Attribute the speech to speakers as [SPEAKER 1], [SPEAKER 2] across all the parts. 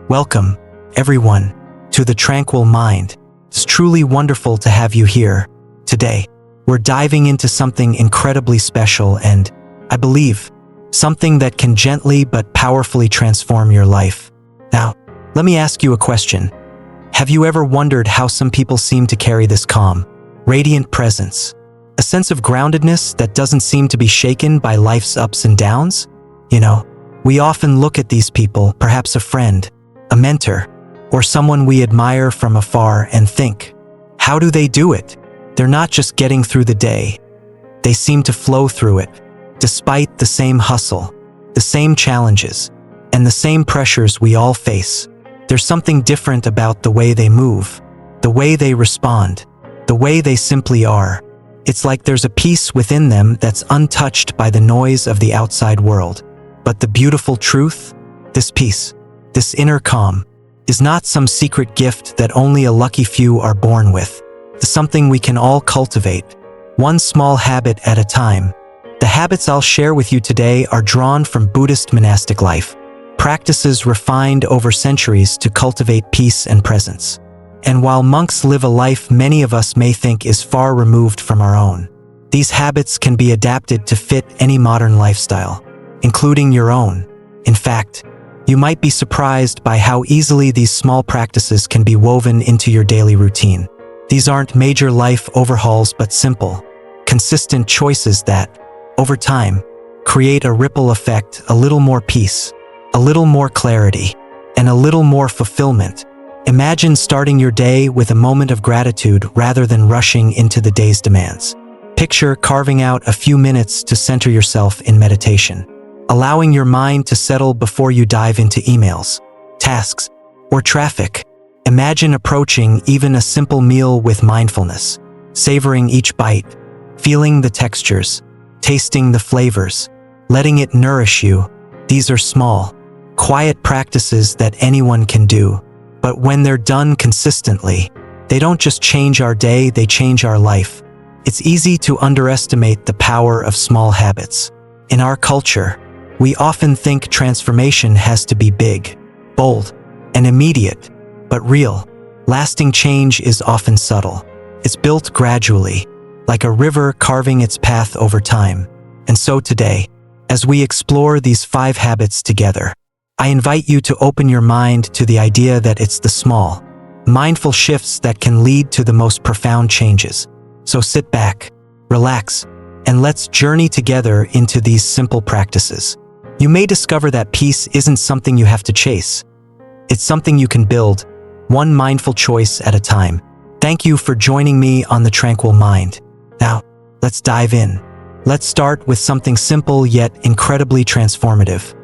[SPEAKER 1] Welcome, everyone, to the Tranquil Mind. It's truly wonderful to have you here. Today, we're diving into something incredibly special and, I believe, something that can gently but powerfully transform your life. Now, let me ask you a question. Have you ever wondered how some people seem to carry this calm, radiant presence? A sense of groundedness that doesn't seem to be shaken by life's ups and downs? We often look at these people, perhaps a friend, a mentor, or someone we admire from afar and think, how do they do it? They're not just getting through the day. They seem to flow through it, despite the same hustle, the same challenges, and the same pressures we all face. There's something different about the way they move, the way they respond, the way they simply are. It's like there's a peace within them that's untouched by the noise of the outside world. But the beautiful truth, this peace, this inner calm, is not some secret gift that only a lucky few are born with. It's something we can all cultivate, one small habit at a time. The habits I'll share with you today are drawn from Buddhist monastic life, practices refined over centuries to cultivate peace and presence. And while monks live a life many of us may think is far removed from our own, these habits can be adapted to fit any modern lifestyle, including your own. In fact, you might be surprised by how easily these small practices can be woven into your daily routine. These aren't major life overhauls but simple, consistent choices that, over time, create a ripple effect, a little more peace, a little more clarity, and a little more fulfillment. Imagine starting your day with a moment of gratitude rather than rushing into the day's demands. Picture carving out a few minutes to center yourself in meditation, allowing your mind to settle before you dive into emails, tasks, or traffic. Imagine approaching even a simple meal with mindfulness, savoring each bite, feeling the textures, tasting the flavors, letting it nourish you. These are small, quiet practices that anyone can do, but when they're done consistently, they don't just change our day, they change our life. It's easy to underestimate the power of small habits. In our culture, we often think transformation has to be big, bold, and immediate, but real, lasting change is often subtle. It's built gradually, like a river carving its path over time. And so today, as we explore these 5 habits together, I invite you to open your mind to the idea that it's the small, mindful shifts that can lead to the most profound changes. So sit back, relax, and let's journey together into these simple practices. You may discover that peace isn't something you have to chase. It's something you can build, one mindful choice at a time. Thank you for joining me on the Tranquil Mind. Now, let's dive in. Let's start with something simple yet incredibly transformative.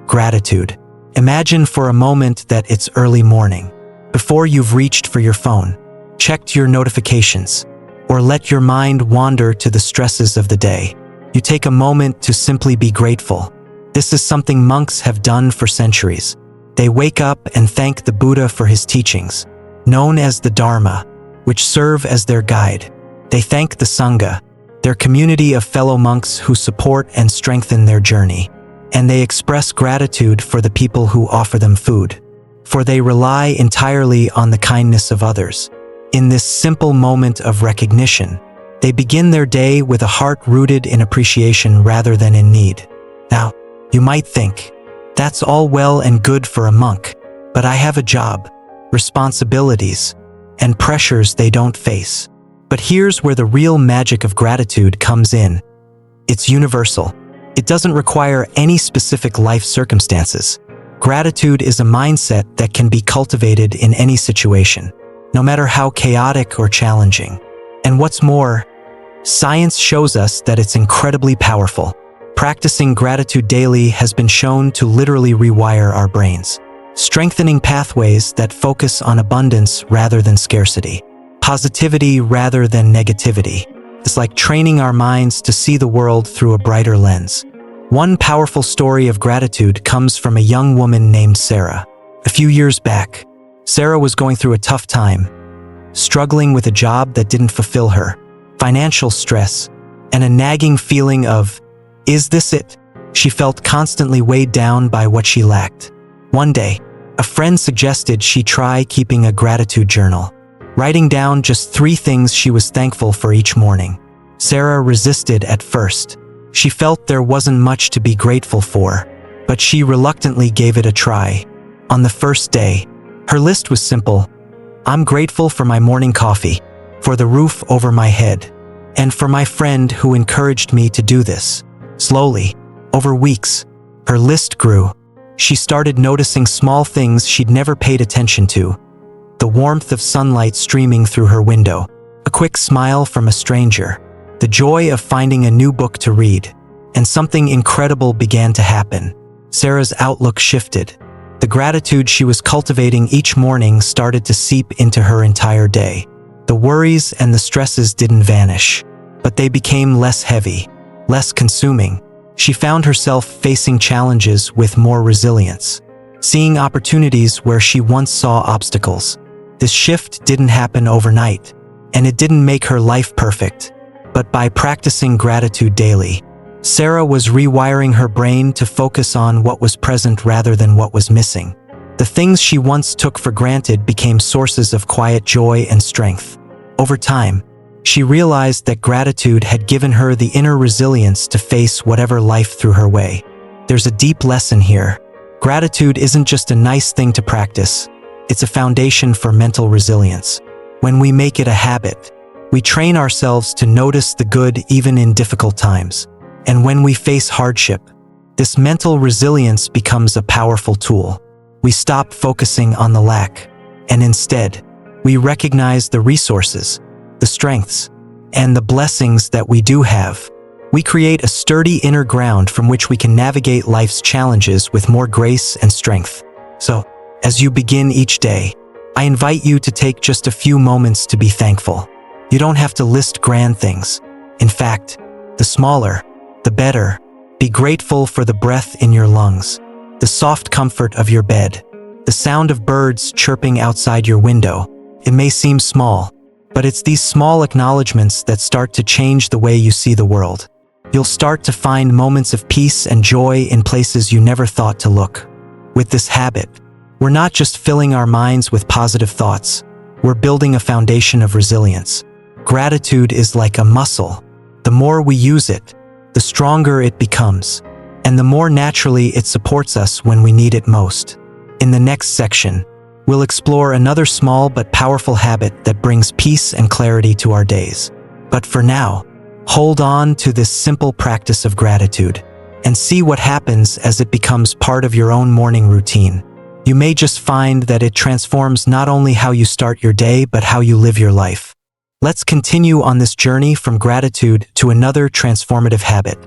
[SPEAKER 1] Gratitude. Imagine for a moment that it's early morning. Before you've reached for your phone, checked your notifications, or let your mind wander to the stresses of the day, you take a moment to simply be grateful. This is something monks have done for centuries. They wake up and thank the Buddha for his teachings, known as the Dharma, which serve as their guide. They thank the Sangha, their community of fellow monks who support and strengthen their journey. And they express gratitude for the people who offer them food, for they rely entirely on the kindness of others. In this simple moment of recognition, they begin their day with a heart rooted in appreciation rather than in need. Now, you might think, that's all well and good for a monk, but I have a job, responsibilities, and pressures they don't face. But here's where the real magic of gratitude comes in. It's universal. It doesn't require any specific life circumstances. Gratitude is a mindset that can be cultivated in any situation, no matter how chaotic or challenging. And what's more, science shows us that it's incredibly powerful. Practicing gratitude daily has been shown to literally rewire our brains, strengthening pathways that focus on abundance rather than scarcity, positivity rather than negativity. It's like training our minds to see the world through a brighter lens. One powerful story of gratitude comes from a young woman named Sarah. A few years back, Sarah was going through a tough time, struggling with a job that didn't fulfill her, financial stress, and a nagging feeling of, is this it? She felt constantly weighed down by what she lacked. One day, A friend suggested she try keeping a gratitude journal, writing down just 3 things she was thankful for each morning. Sarah resisted at first. She felt there wasn't much to be grateful for, but she reluctantly gave it a try. On the first day, her list was simple. I'm grateful for my morning coffee, for the roof over my head, and for my friend who encouraged me to do this. Slowly, over weeks, her list grew. She started noticing small things she'd never paid attention to. The warmth of sunlight streaming through her window, a quick smile from a stranger, the joy of finding a new book to read, and something incredible began to happen. Sarah's outlook shifted. The gratitude she was cultivating each morning started to seep into her entire day. The worries and the stresses didn't vanish, but they became less heavy, less consuming. She found herself facing challenges with more resilience, seeing opportunities where she once saw obstacles. This shift didn't happen overnight, and it didn't make her life perfect. But by practicing gratitude daily, Sarah was rewiring her brain to focus on what was present rather than what was missing. The things she once took for granted became sources of quiet joy and strength. Over time, she realized that gratitude had given her the inner resilience to face whatever life threw her way. There's a deep lesson here. Gratitude isn't just a nice thing to practice, it's a foundation for mental resilience. When we make it a habit, we train ourselves to notice the good even in difficult times. And when we face hardship, this mental resilience becomes a powerful tool. We stop focusing on the lack, and instead, we recognize the resources, the strengths, and the blessings that we do have. We create a sturdy inner ground from which we can navigate life's challenges with more grace and strength. So, as you begin each day, I invite you to take just a few moments to be thankful. You don't have to list grand things. In fact, the smaller, the better. Be grateful for the breath in your lungs, the soft comfort of your bed, the sound of birds chirping outside your window. It may seem small, but it's these small acknowledgments that start to change the way you see the world. You'll start to find moments of peace and joy in places you never thought to look. With this habit, we're not just filling our minds with positive thoughts, we're building a foundation of resilience. Gratitude is like a muscle. The more we use it, the stronger it becomes, and the more naturally it supports us when we need it most. In the next section, we'll explore another small but powerful habit that brings peace and clarity to our days. But for now, hold on to this simple practice of gratitude and see what happens as it becomes part of your own morning routine. You may just find that it transforms not only how you start your day, but how you live your life. Let's continue on this journey from gratitude to another transformative habit: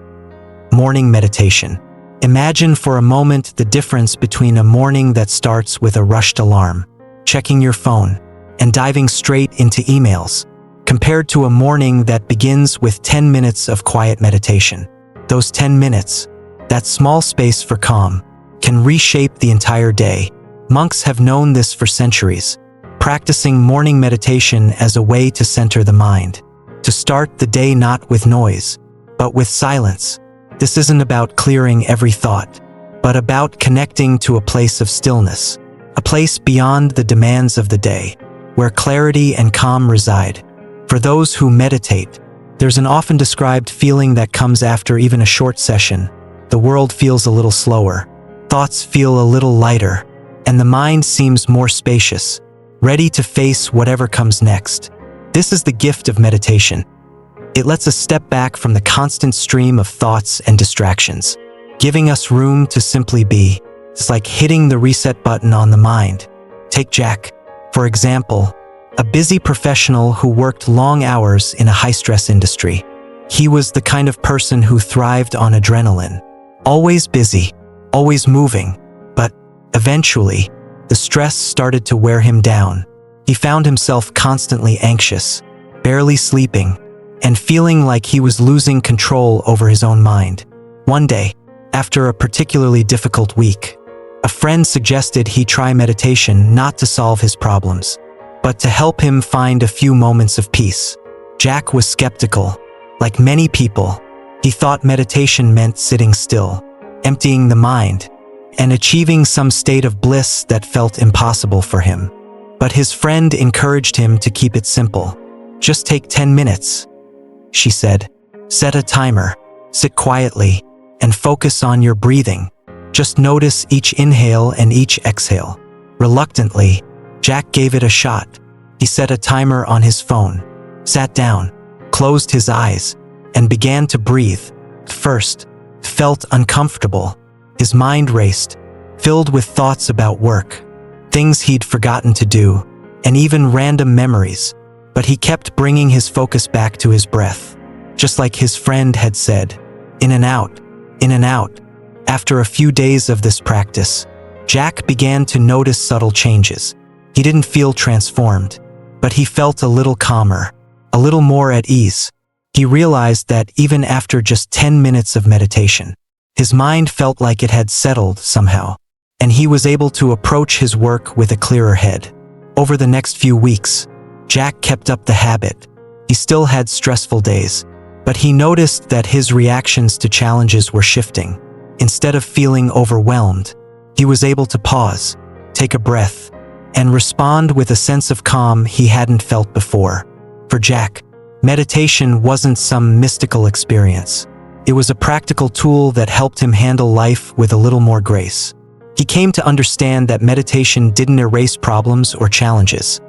[SPEAKER 1] morning meditation. Imagine for a moment the difference between a morning that starts with a rushed alarm, checking your phone, and diving straight into emails, compared to a morning that begins with 10 minutes of quiet meditation. Those 10 minutes, that small space for calm, can reshape the entire day. Monks have known this for centuries, practicing morning meditation as a way to center the mind, to start the day not with noise, but with silence. This isn't about clearing every thought, but about connecting to a place of stillness, a place beyond the demands of the day, where clarity and calm reside. For those who meditate, there's an often described feeling that comes after even a short session. The world feels a little slower, thoughts feel a little lighter, and the mind seems more spacious, ready to face whatever comes next. This is the gift of meditation. It lets us step back from the constant stream of thoughts and distractions, giving us room to simply be. It's like hitting the reset button on the mind. Take Jack, for example, a busy professional who worked long hours in a high-stress industry. He was the kind of person who thrived on adrenaline, always busy, always moving, but eventually, the stress started to wear him down. He found himself constantly anxious, barely sleeping, and feeling like he was losing control over his own mind. One day, after a particularly difficult week, a friend suggested he try meditation not to solve his problems, but to help him find a few moments of peace. Jack was skeptical. Like many people, he thought meditation meant sitting still, emptying the mind, and achieving some state of bliss that felt impossible for him. But his friend encouraged him to keep it simple. "Just take 10 minutes," she said. "Set a timer, sit quietly, and focus on your breathing. Just notice each inhale and each exhale." Reluctantly, Jack gave it a shot. He set a timer on his phone, sat down, closed his eyes, and began to breathe. At first, it felt uncomfortable. His mind raced, filled with thoughts about work, things he'd forgotten to do, and even random memories. But he kept bringing his focus back to his breath. Just like his friend had said, in and out, in and out. After a few days of this practice, Jack began to notice subtle changes. He didn't feel transformed, but he felt a little calmer, a little more at ease. He realized that even after just 10 minutes of meditation, his mind felt like it had settled somehow, and he was able to approach his work with a clearer head. Over the next few weeks, Jack kept up the habit. He still had stressful days, but he noticed that his reactions to challenges were shifting. Instead of feeling overwhelmed, he was able to pause, take a breath, and respond with a sense of calm he hadn't felt before. For Jack, meditation wasn't some mystical experience. It was a practical tool that helped him handle life with a little more grace. He came to understand that meditation didn't erase problems or challenges.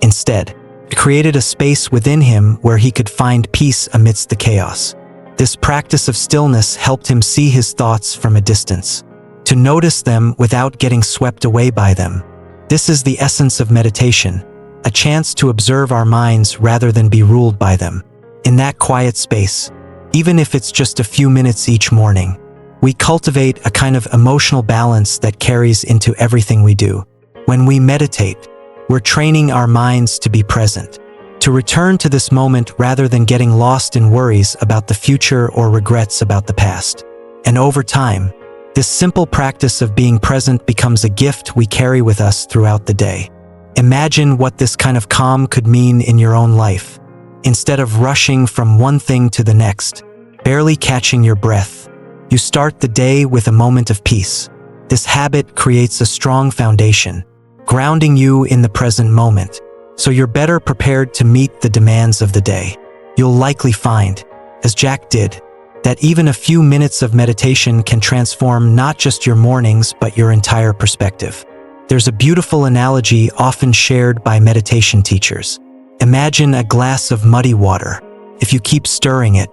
[SPEAKER 1] Instead, it created a space within him where he could find peace amidst the chaos. This practice of stillness helped him see his thoughts from a distance, to notice them without getting swept away by them. This is the essence of meditation, a chance to observe our minds rather than be ruled by them. In that quiet space, even if it's just a few minutes each morning, we cultivate a kind of emotional balance that carries into everything we do. When we meditate, we're training our minds to be present, to return to this moment rather than getting lost in worries about the future or regrets about the past. And over time, this simple practice of being present becomes a gift we carry with us throughout the day. Imagine what this kind of calm could mean in your own life. Instead of rushing from one thing to the next, barely catching your breath, you start the day with a moment of peace. This habit creates a strong foundation, grounding you in the present moment, so you're better prepared to meet the demands of the day. You'll likely find, as Jack did, that even a few minutes of meditation can transform not just your mornings but your entire perspective. There's a beautiful analogy often shared by meditation teachers. Imagine a glass of muddy water. If you keep stirring it,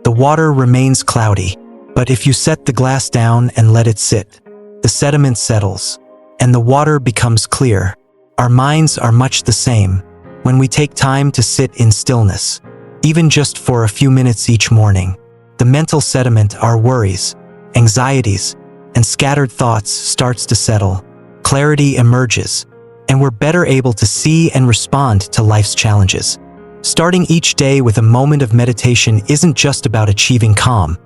[SPEAKER 1] the water remains cloudy, but if you set the glass down and let it sit, the sediment settles, and the water becomes clear. Our minds are much the same. When we take time to sit in stillness, even just for a few minutes each morning, the mental sediment, our worries, anxieties, and scattered thoughts starts to settle. Clarity emerges, and we're better able to see and respond to life's challenges. Starting each day with a moment of meditation isn't just about achieving calm.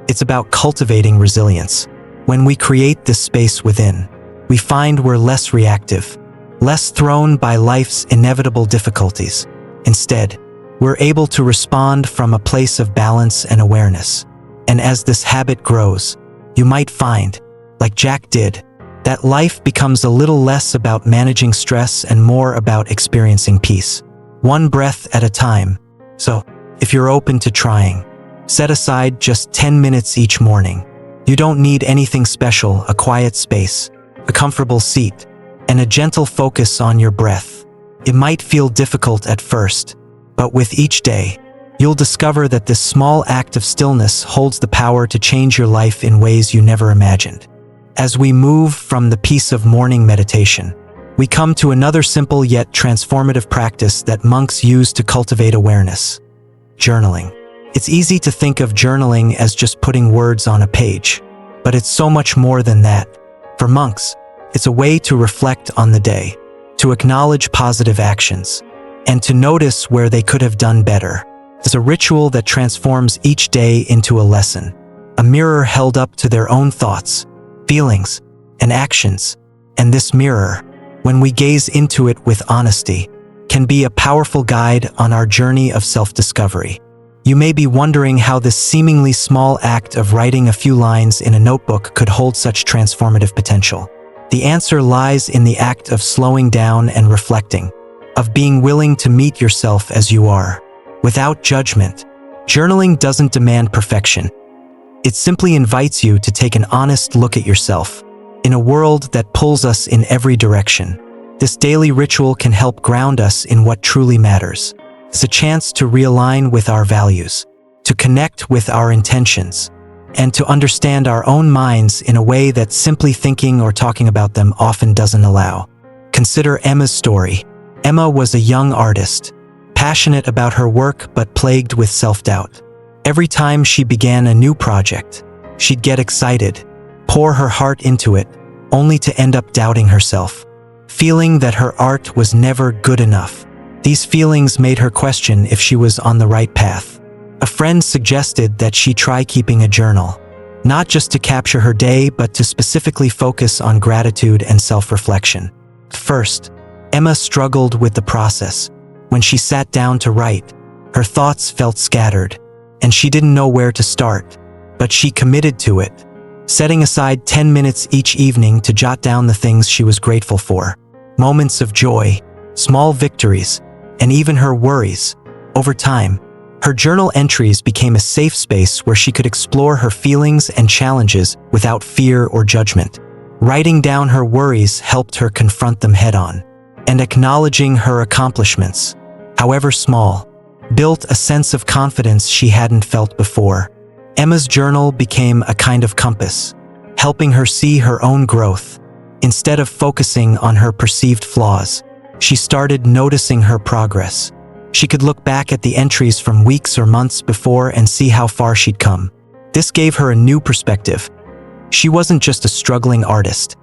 [SPEAKER 1] It's about cultivating resilience. When we create this space within, we find we're less reactive, less thrown by life's inevitable difficulties. Instead, we're able to respond from a place of balance and awareness. And as this habit grows, you might find, like Jack did, that life becomes a little less about managing stress and more about experiencing peace, one breath at a time. So, if you're open to trying, set aside just 10 minutes each morning. You don't need anything special, a quiet space, a comfortable seat, and a gentle focus on your breath. It might feel difficult at first, but with each day, you'll discover that this small act of stillness holds the power to change your life in ways you never imagined. As we move from the peace of morning meditation, we come to another simple yet transformative practice that monks use to cultivate awareness: journaling. It's easy to think of journaling as just putting words on a page, but it's so much more than that. For monks, it's a way to reflect on the day, to acknowledge positive actions, and to notice where they could have done better. It's a ritual that transforms each day into a lesson, a mirror held up to their own thoughts, feelings, and actions. And this mirror, when we gaze into it with honesty, can be a powerful guide on our journey of self-discovery. You may be wondering how this seemingly small act of writing a few lines in a notebook could hold such transformative potential. The answer lies in the act of slowing down and reflecting, of being willing to meet yourself as you are, without judgment. Journaling doesn't demand perfection. It simply invites you to take an honest look at yourself. In a world that pulls us in every direction, this daily ritual can help ground us in what truly matters. It's a chance to realign with our values, to connect with our intentions, and to understand our own minds in a way that simply thinking or talking about them often doesn't allow. Consider Emma's story. Emma was a young artist, passionate about her work but plagued with self-doubt. Every time she began a new project, she'd get excited, pour her heart into it, only to end up doubting herself, feeling that her art was never good enough. These feelings made her question if she was on the right path. A friend suggested that she try keeping a journal, not just to capture her day, but to specifically focus on gratitude and self-reflection. First, Emma struggled with the process. When she sat down to write, her thoughts felt scattered, and she didn't know where to start. But she committed to it, setting aside 10 minutes each evening to jot down the things she was grateful for, moments of joy, small victories, and even her worries. Over time, her journal entries became a safe space where she could explore her feelings and challenges without fear or judgment. Writing down her worries helped her confront them head-on, and acknowledging her accomplishments, however small, built a sense of confidence she hadn't felt before. Emma's journal became a kind of compass, helping her see her own growth. Instead of focusing on her perceived flaws, she started noticing her progress. She could look back at the entries from weeks or months before and see how far she'd come. This gave her a new perspective. She wasn't just a struggling artist.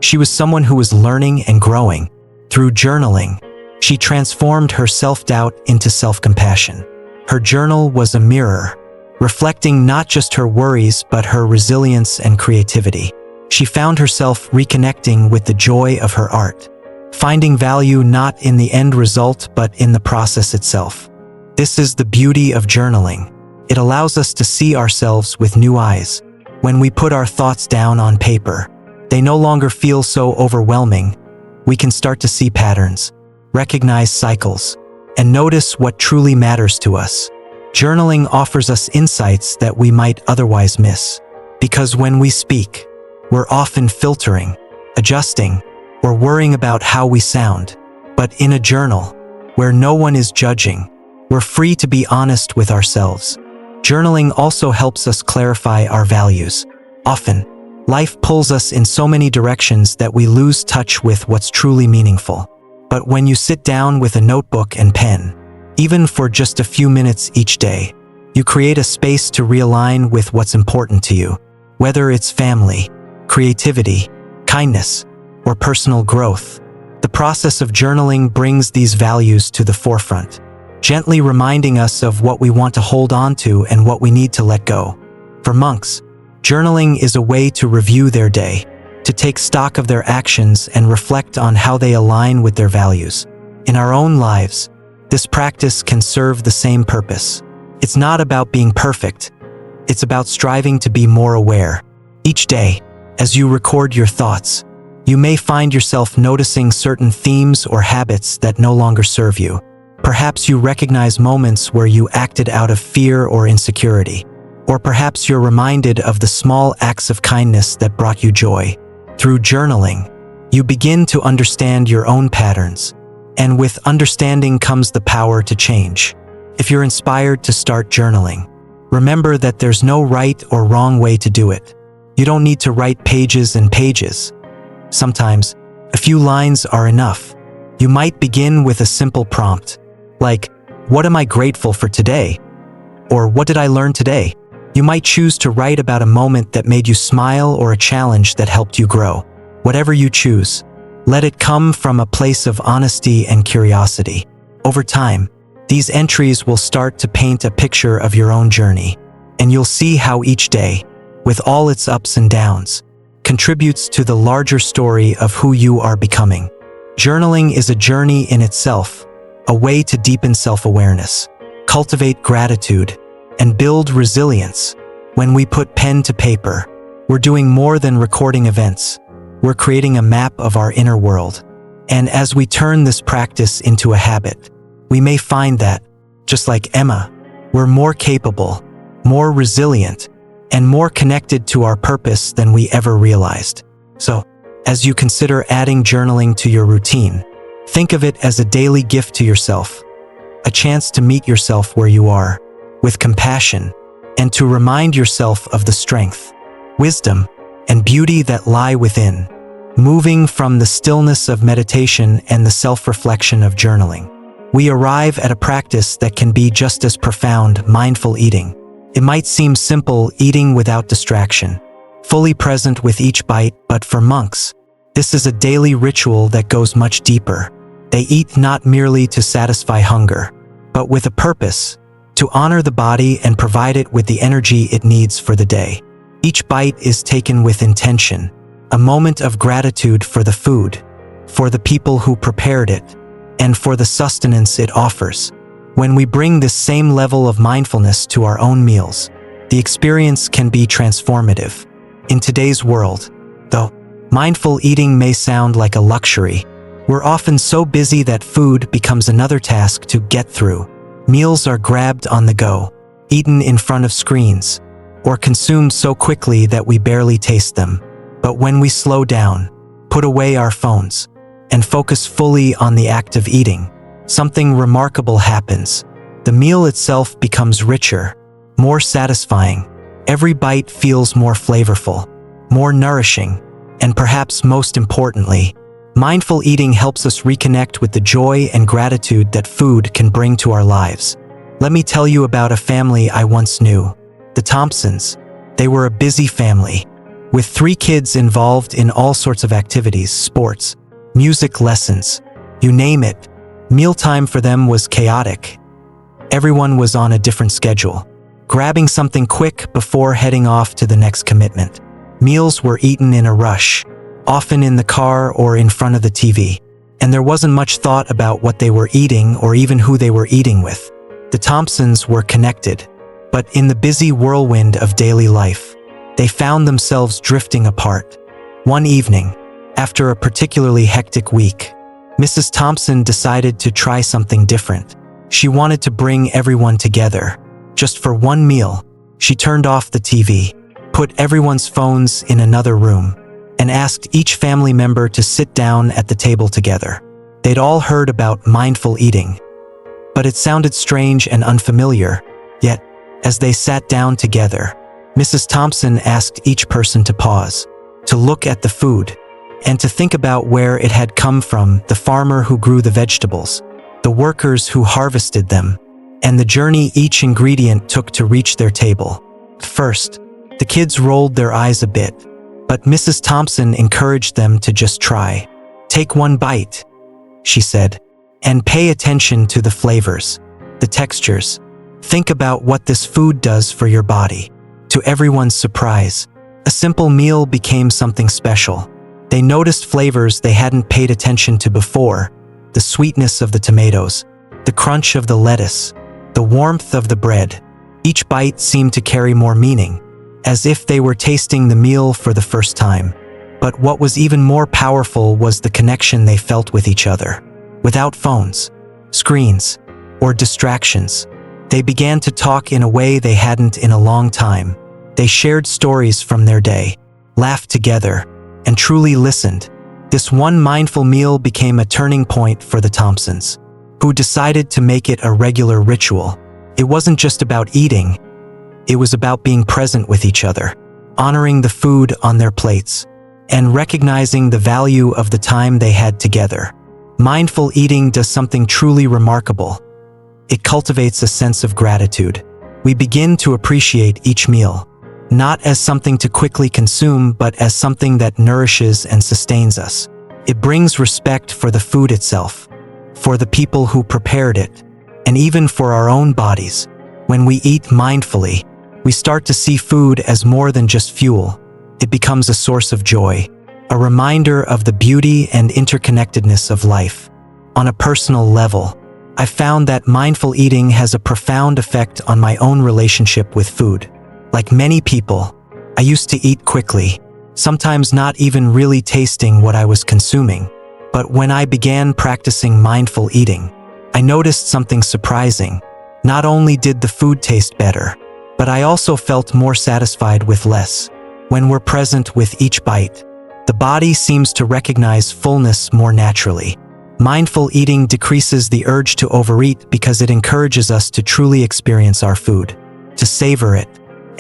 [SPEAKER 1] She was someone who was learning and growing. Through journaling, she transformed her self-doubt into self-compassion. Her journal was a mirror, reflecting not just her worries but her resilience and creativity. She found herself reconnecting with the joy of her art, finding value not in the end result but in the process itself. This is the beauty of journaling. It allows us to see ourselves with new eyes. When we put our thoughts down on paper, they no longer feel so overwhelming. We can start to see patterns, recognize cycles, and notice what truly matters to us. Journaling offers us insights that we might otherwise miss. Because when we speak, we're often filtering, adjusting, or worrying about how we sound. But in a journal, where no one is judging, we're free to be honest with ourselves. Journaling also helps us clarify our values. Often, life pulls us in so many directions that we lose touch with what's truly meaningful. But when you sit down with a notebook and pen, even for just a few minutes each day, you create a space to realign with what's important to you. Whether it's family, creativity, kindness, or personal growth, the process of journaling brings these values to the forefront, gently reminding us of what we want to hold on to and what we need to let go. For monks, journaling is a way to review their day, to take stock of their actions and reflect on how they align with their values. In our own lives, this practice can serve the same purpose. It's not about being perfect. It's about striving to be more aware. Each day, as you record your thoughts, you may find yourself noticing certain themes or habits that no longer serve you. Perhaps you recognize moments where you acted out of fear or insecurity. Or perhaps you're reminded of the small acts of kindness that brought you joy. Through journaling, you begin to understand your own patterns. And with understanding comes the power to change. If you're inspired to start journaling, remember that there's no right or wrong way to do it. You don't need to write pages and pages. Sometimes, a few lines are enough. You might begin with a simple prompt, like, "What am I grateful for today?" Or "What did I learn today?" You might choose to write about a moment that made you smile or a challenge that helped you grow. Whatever you choose, let it come from a place of honesty and curiosity. Over time, these entries will start to paint a picture of your own journey, and you'll see how each day, with all its ups and downs, contributes to the larger story of who you are becoming. Journaling is a journey in itself, a way to deepen self-awareness, cultivate gratitude, and build resilience. When we put pen to paper, we're doing more than recording events. We're creating a map of our inner world. And as we turn this practice into a habit, we may find that, just like Emma, we're more capable, more resilient, and more connected to our purpose than we ever realized. So, as you consider adding journaling to your routine, think of it as a daily gift to yourself, a chance to meet yourself where you are, with compassion, and to remind yourself of the strength, wisdom, and beauty that lie within, moving from the stillness of meditation and the self-reflection of journaling. We arrive at a practice that can be just as profound: mindful eating. It might seem simple, eating without distraction, fully present with each bite, but for monks, this is a daily ritual that goes much deeper. They eat not merely to satisfy hunger, but with a purpose, to honor the body and provide it with the energy it needs for the day. Each bite is taken with intention, a moment of gratitude for the food, for the people who prepared it, and for the sustenance it offers. When we bring this same level of mindfulness to our own meals, the experience can be transformative. In today's world, though, mindful eating may sound like a luxury. We're often so busy that food becomes another task to get through. Meals are grabbed on the go, eaten in front of screens, or consumed so quickly that we barely taste them. But when we slow down, put away our phones, and focus fully on the act of eating, something remarkable happens. The meal itself becomes richer, more satisfying. Every bite feels more flavorful, more nourishing, and perhaps most importantly, mindful eating helps us reconnect with the joy and gratitude that food can bring to our lives. Let me tell you about a family I once knew, the Thompsons. They were a busy family, with 3 kids involved in all sorts of activities: sports, music lessons, you name it. Mealtime for them was chaotic. Everyone was on a different schedule, grabbing something quick before heading off to the next commitment. Meals were eaten in a rush, often in the car or in front of the TV, and there wasn't much thought about what they were eating or even who they were eating with. The Thompsons were connected, but in the busy whirlwind of daily life, they found themselves drifting apart. One evening, after a particularly hectic week, Mrs. Thompson decided to try something different. She wanted to bring everyone together. Just for one meal, she turned off the TV, put everyone's phones in another room, and asked each family member to sit down at the table together. They'd all heard about mindful eating, but it sounded strange and unfamiliar. Yet, as they sat down together, Mrs. Thompson asked each person to pause, to look at the food, and to think about where it had come from: the farmer who grew the vegetables, the workers who harvested them, and the journey each ingredient took to reach their table. First, the kids rolled their eyes a bit, but Mrs. Thompson encouraged them to just try. "Take one bite," she said, "and pay attention to the flavors, the textures. Think about what this food does for your body." To everyone's surprise, a simple meal became something special. They noticed flavors they hadn't paid attention to before: the sweetness of the tomatoes, the crunch of the lettuce, the warmth of the bread. Each bite seemed to carry more meaning, as if they were tasting the meal for the first time. But what was even more powerful was the connection they felt with each other. Without phones, screens, or distractions, they began to talk in a way they hadn't in a long time. They shared stories from their day, laughed together, and truly listened. This one mindful meal became a turning point for the Thompsons, who decided to make it a regular ritual. It wasn't just about eating, it was about being present with each other, honoring the food on their plates, and recognizing the value of the time they had together. Mindful eating does something truly remarkable. It cultivates a sense of gratitude. We begin to appreciate each meal, not as something to quickly consume, but as something that nourishes and sustains us. It brings respect for the food itself, for the people who prepared it, and even for our own bodies. When we eat mindfully, we start to see food as more than just fuel. It becomes a source of joy, a reminder of the beauty and interconnectedness of life. On a personal level, I found that mindful eating has a profound effect on my own relationship with food. Like many people, I used to eat quickly, sometimes not even really tasting what I was consuming. But when I began practicing mindful eating, I noticed something surprising. Not only did the food taste better, but I also felt more satisfied with less. When we're present with each bite, the body seems to recognize fullness more naturally. Mindful eating decreases the urge to overeat because it encourages us to truly experience our food, to savor it,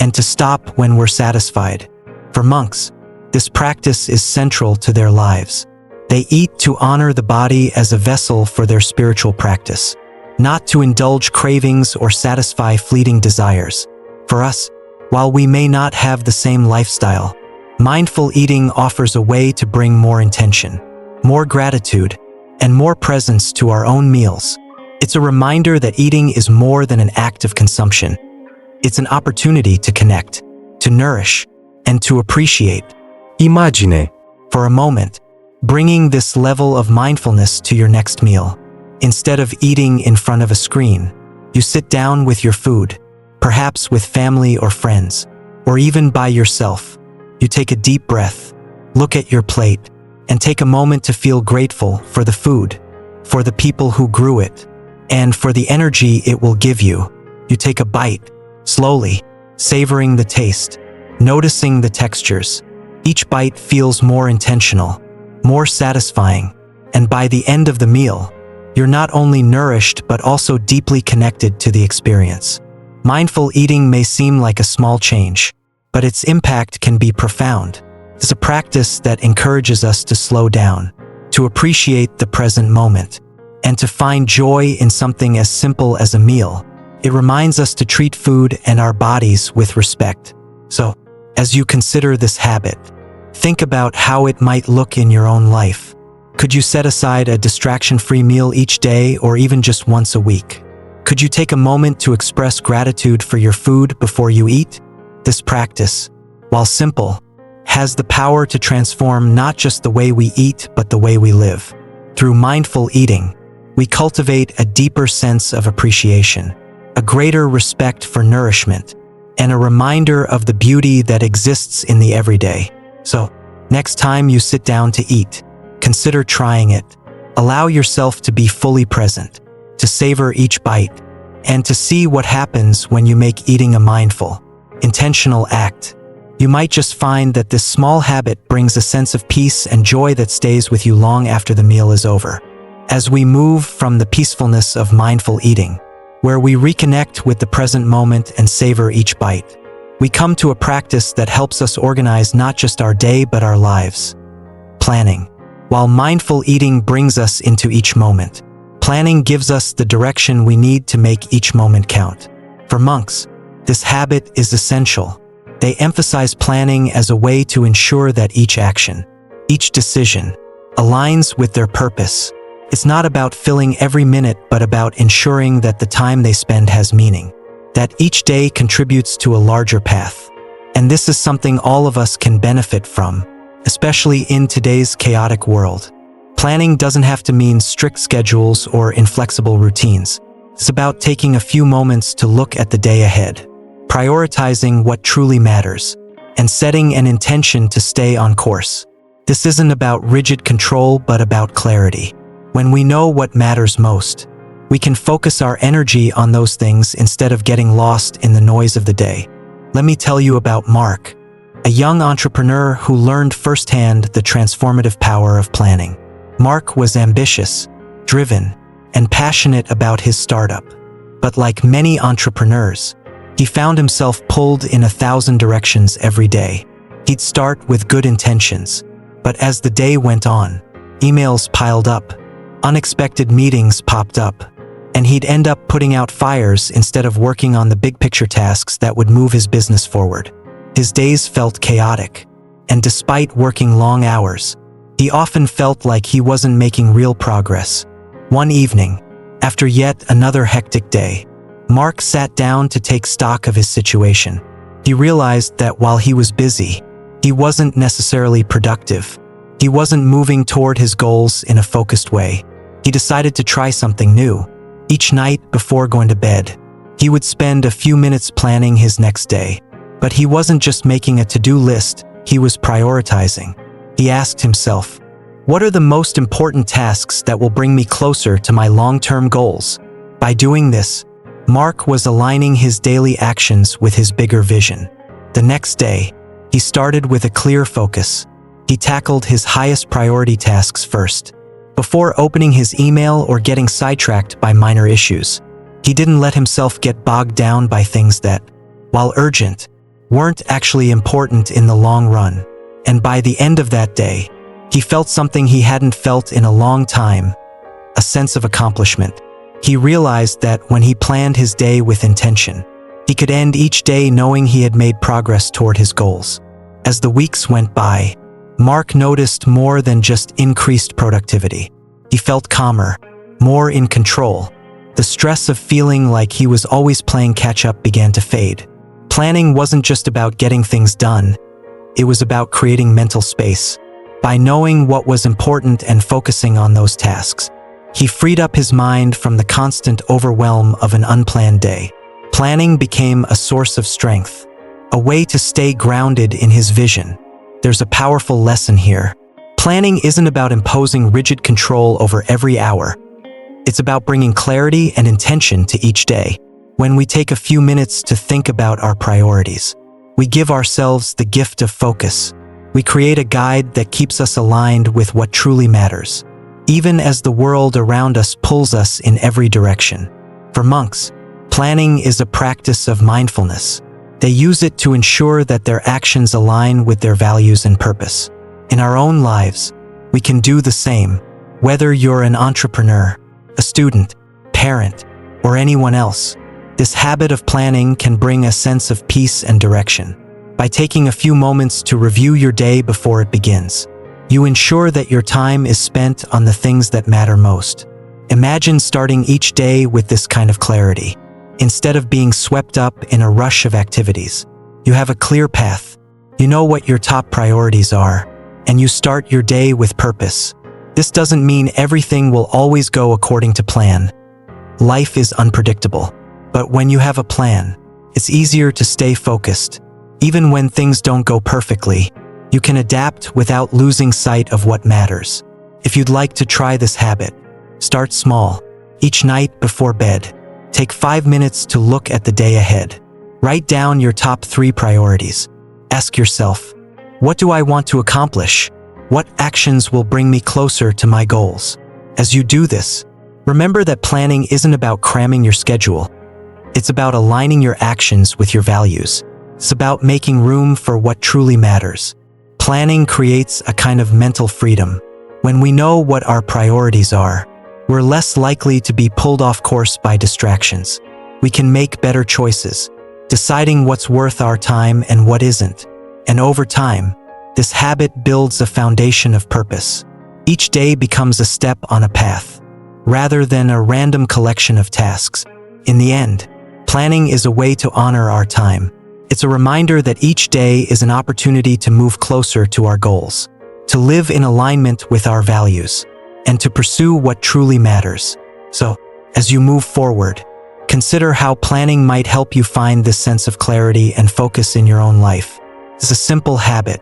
[SPEAKER 1] and to stop when we're satisfied. For monks, this practice is central to their lives. They eat to honor the body as a vessel for their spiritual practice, not to indulge cravings or satisfy fleeting desires. For us, while we may not have the same lifestyle, mindful eating offers a way to bring more intention, more gratitude, and more presence to our own meals. It's a reminder that eating is more than an act of consumption. It's an opportunity to connect, to nourish, and to appreciate. Imagine, for a moment, bringing this level of mindfulness to your next meal. Instead of eating in front of a screen, you sit down with your food, perhaps with family or friends, or even by yourself. You take a deep breath, look at your plate, and take a moment to feel grateful for the food, for the people who grew it, and for the energy it will give you. You take a bite, slowly, savoring the taste, noticing the textures. Each bite feels more intentional, more satisfying, and by the end of the meal, you're not only nourished but also deeply connected to the experience. Mindful eating may seem like a small change, but its impact can be profound. It's a practice that encourages us to slow down, to appreciate the present moment, and to find joy in something as simple as a meal. It reminds us to treat food and our bodies with respect. So, as you consider this habit, think about how it might look in your own life. Could you set aside a distraction-free meal each day or even just once a week? Could you take a moment to express gratitude for your food before you eat? This practice, while simple, has the power to transform not just the way we eat but the way we live. Through mindful eating, we cultivate a deeper sense of appreciation, a greater respect for nourishment, and a reminder of the beauty that exists in the everyday. So, next time you sit down to eat, consider trying it. Allow yourself to be fully present, to savor each bite, and to see what happens when you make eating a mindful, intentional act. You might just find that this small habit brings a sense of peace and joy that stays with you long after the meal is over. As we move from the peacefulness of mindful eating, where we reconnect with the present moment and savor each bite, we come to a practice that helps us organize not just our day but our lives. Planning. While mindful eating brings us into each moment, planning gives us the direction we need to make each moment count. For monks, this habit is essential. They emphasize planning as a way to ensure that each action, each decision, aligns with their purpose. It's not about filling every minute but about ensuring that the time they spend has meaning, that each day contributes to a larger path. And this is something all of us can benefit from, especially in today's chaotic world. Planning doesn't have to mean strict schedules or inflexible routines. It's about taking a few moments to look at the day ahead, prioritizing what truly matters, and setting an intention to stay on course. This isn't about rigid control but about clarity. When we know what matters most, we can focus our energy on those things instead of getting lost in the noise of the day. Let me tell you about Mark, a young entrepreneur who learned firsthand the transformative power of planning. Mark was ambitious, driven, and passionate about his startup. But like many entrepreneurs, he found himself pulled in 1,000 directions every day. He'd start with good intentions, but as the day went on, emails piled up, unexpected meetings popped up, and he'd end up putting out fires instead of working on the big picture tasks that would move his business forward. His days felt chaotic, and despite working long hours, he often felt like he wasn't making real progress. One evening, after yet another hectic day, Mark sat down to take stock of his situation. He realized that while he was busy, he wasn't necessarily productive. He wasn't moving toward his goals in a focused way. He decided to try something new. Each night before going to bed, he would spend a few minutes planning his next day. But he wasn't just making a to-do list, he was prioritizing. He asked himself, what are the most important tasks that will bring me closer to my long-term goals? By doing this, Mark was aligning his daily actions with his bigger vision. The next day, he started with a clear focus. He tackled his highest priority tasks first. Before opening his email or getting sidetracked by minor issues, he didn't let himself get bogged down by things that, while urgent, weren't actually important in the long run. And by the end of that day, he felt something he hadn't felt in a long time, a sense of accomplishment. He realized that when he planned his day with intention, he could end each day knowing he had made progress toward his goals. As the weeks went by, Mark noticed more than just increased productivity. He felt calmer, more in control. The stress of feeling like he was always playing catch-up began to fade. Planning wasn't just about getting things done, it was about creating mental space. By knowing what was important and focusing on those tasks, he freed up his mind from the constant overwhelm of an unplanned day. Planning became a source of strength, a way to stay grounded in his vision. There's a powerful lesson here. Planning isn't about imposing rigid control over every hour. It's about bringing clarity and intention to each day. When we take a few minutes to think about our priorities, we give ourselves the gift of focus. We create a guide that keeps us aligned with what truly matters, even as the world around us pulls us in every direction. For monks, planning is a practice of mindfulness. They use it to ensure that their actions align with their values and purpose. In our own lives, we can do the same. Whether you're an entrepreneur, a student, parent, or anyone else, this habit of planning can bring a sense of peace and direction. By taking a few moments to review your day before it begins, you ensure that your time is spent on the things that matter most. Imagine starting each day with this kind of clarity. Instead of being swept up in a rush of activities, you have a clear path. You know what your top priorities are, and you start your day with purpose. This doesn't mean everything will always go according to plan. Life is unpredictable, but when you have a plan, it's easier to stay focused. Even when things don't go perfectly, you can adapt without losing sight of what matters. If you'd like to try this habit, start small. Each night before bed, take 5 minutes to look at the day ahead. Write down your top 3 priorities. Ask yourself, what do I want to accomplish? What actions will bring me closer to my goals? As you do this, remember that planning isn't about cramming your schedule. It's about aligning your actions with your values. It's about making room for what truly matters. Planning creates a kind of mental freedom. When we know what our priorities are, we're less likely to be pulled off course by distractions. We can make better choices, deciding what's worth our time and what isn't. And over time, this habit builds a foundation of purpose. Each day becomes a step on a path, rather than a random collection of tasks. In the end, planning is a way to honor our time. It's a reminder that each day is an opportunity to move closer to our goals, to live in alignment with our values, and to pursue what truly matters. So, as you move forward, consider how planning might help you find this sense of clarity and focus in your own life. It's a simple habit,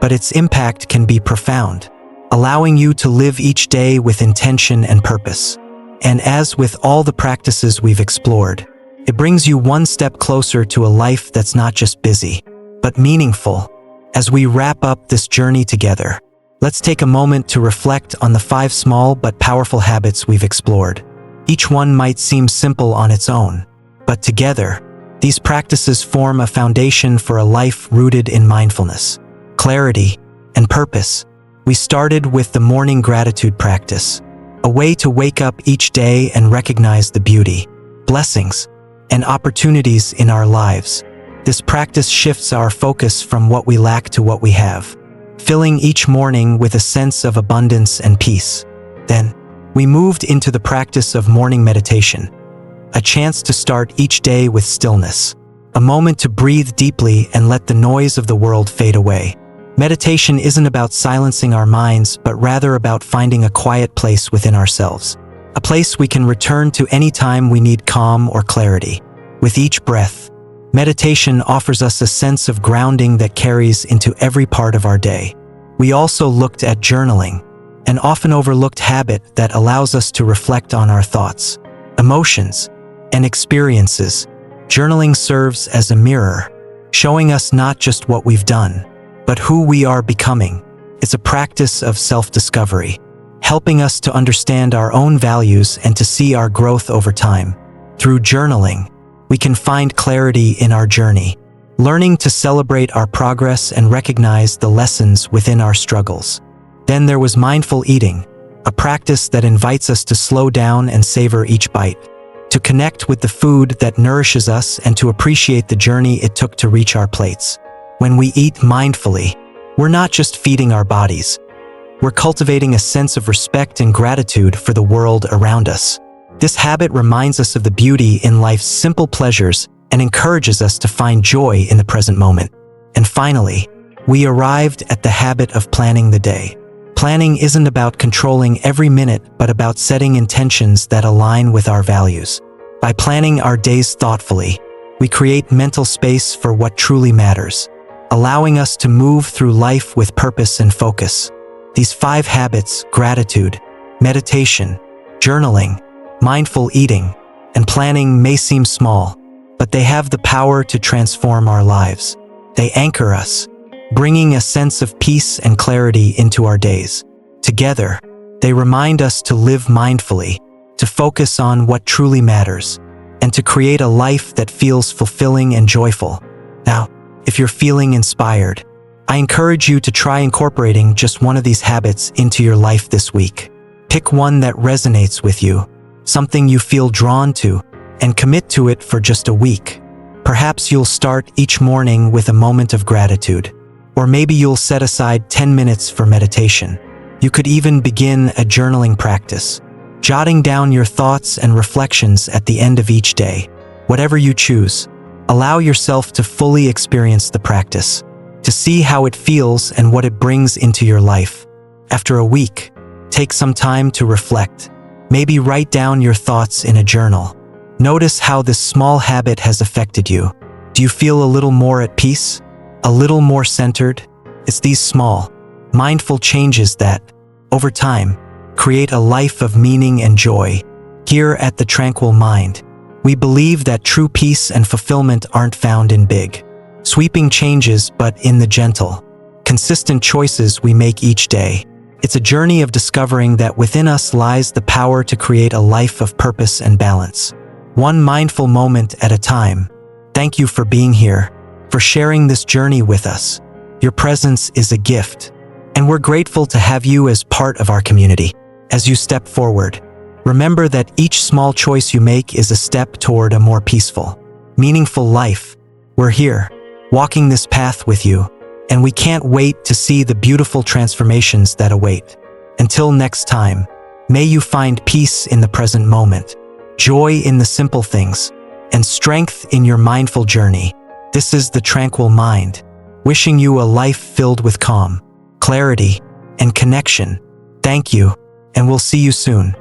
[SPEAKER 1] but its impact can be profound, allowing you to live each day with intention and purpose. And as with all the practices we've explored, it brings you one step closer to a life that's not just busy, but meaningful. As we wrap up this journey together, let's take a moment to reflect on the 5 small but powerful habits we've explored. Each one might seem simple on its own, but together, these practices form a foundation for a life rooted in mindfulness, clarity, and purpose. We started with the morning gratitude practice, a way to wake up each day and recognize the beauty, blessings, and opportunities in our lives. This practice shifts our focus from what we lack to what we have, filling each morning with a sense of abundance and peace. Then, we moved into the practice of morning meditation, a chance to start each day with stillness, a moment to breathe deeply and let the noise of the world fade away. Meditation isn't about silencing our minds, but rather about finding a quiet place within ourselves. a place we can return to anytime we need calm or clarity. With each breath, meditation offers us a sense of grounding that carries into every part of our day. We also looked at journaling, an often overlooked habit that allows us to reflect on our thoughts, emotions, and experiences. Journaling serves as a mirror, showing us not just what we've done, but who we are becoming. It's a practice of self-discovery, helping us to understand our own values and to see our growth over time. Through journaling, we can find clarity in our journey, learning to celebrate our progress and recognize the lessons within our struggles. Then there was mindful eating, a practice that invites us to slow down and savor each bite, to connect with the food that nourishes us and to appreciate the journey it took to reach our plates. When we eat mindfully, we're not just feeding our bodies, we're cultivating a sense of respect and gratitude for the world around us. This habit reminds us of the beauty in life's simple pleasures and encourages us to find joy in the present moment. And finally, we arrived at the habit of planning the day. Planning isn't about controlling every minute, but about setting intentions that align with our values. By planning our days thoughtfully, we create mental space for what truly matters, allowing us to move through life with purpose and focus. These 5 habits, gratitude, meditation, journaling, mindful eating, and planning may seem small, but they have the power to transform our lives. They anchor us, bringing a sense of peace and clarity into our days. Together, they remind us to live mindfully, to focus on what truly matters, and to create a life that feels fulfilling and joyful. Now, if you're feeling inspired, I encourage you to try incorporating just one of these habits into your life this week. Pick one that resonates with you, something you feel drawn to, and commit to it for just a week. Perhaps you'll start each morning with a moment of gratitude, or maybe you'll set aside 10 minutes for meditation. You could even begin a journaling practice, jotting down your thoughts and reflections at the end of each day. Whatever you choose, allow yourself to fully experience the practice, to see how it feels and what it brings into your life. After a week, take some time to reflect. Maybe write down your thoughts in a journal. Notice how this small habit has affected you. Do you feel a little more at peace? A little more centered? It's these small, mindful changes that, over time, create a life of meaning and joy. Here at the Tranquil Mind, we believe that true peace and fulfillment aren't found in big, sweeping changes, but in the gentle, consistent choices we make each day. It's a journey of discovering that within us lies the power to create a life of purpose and balance. One mindful moment at a time. Thank you for being here, for sharing this journey with us. Your presence is a gift, and we're grateful to have you as part of our community. As you step forward, remember that each small choice you make is a step toward a more peaceful, meaningful life. We're here, walking this path with you, and we can't wait to see the beautiful transformations that await. Until next time, may you find peace in the present moment, joy in the simple things, and strength in your mindful journey. This is the Tranquil Mind, wishing you a life filled with calm, clarity, and connection. Thank you, and we'll see you soon.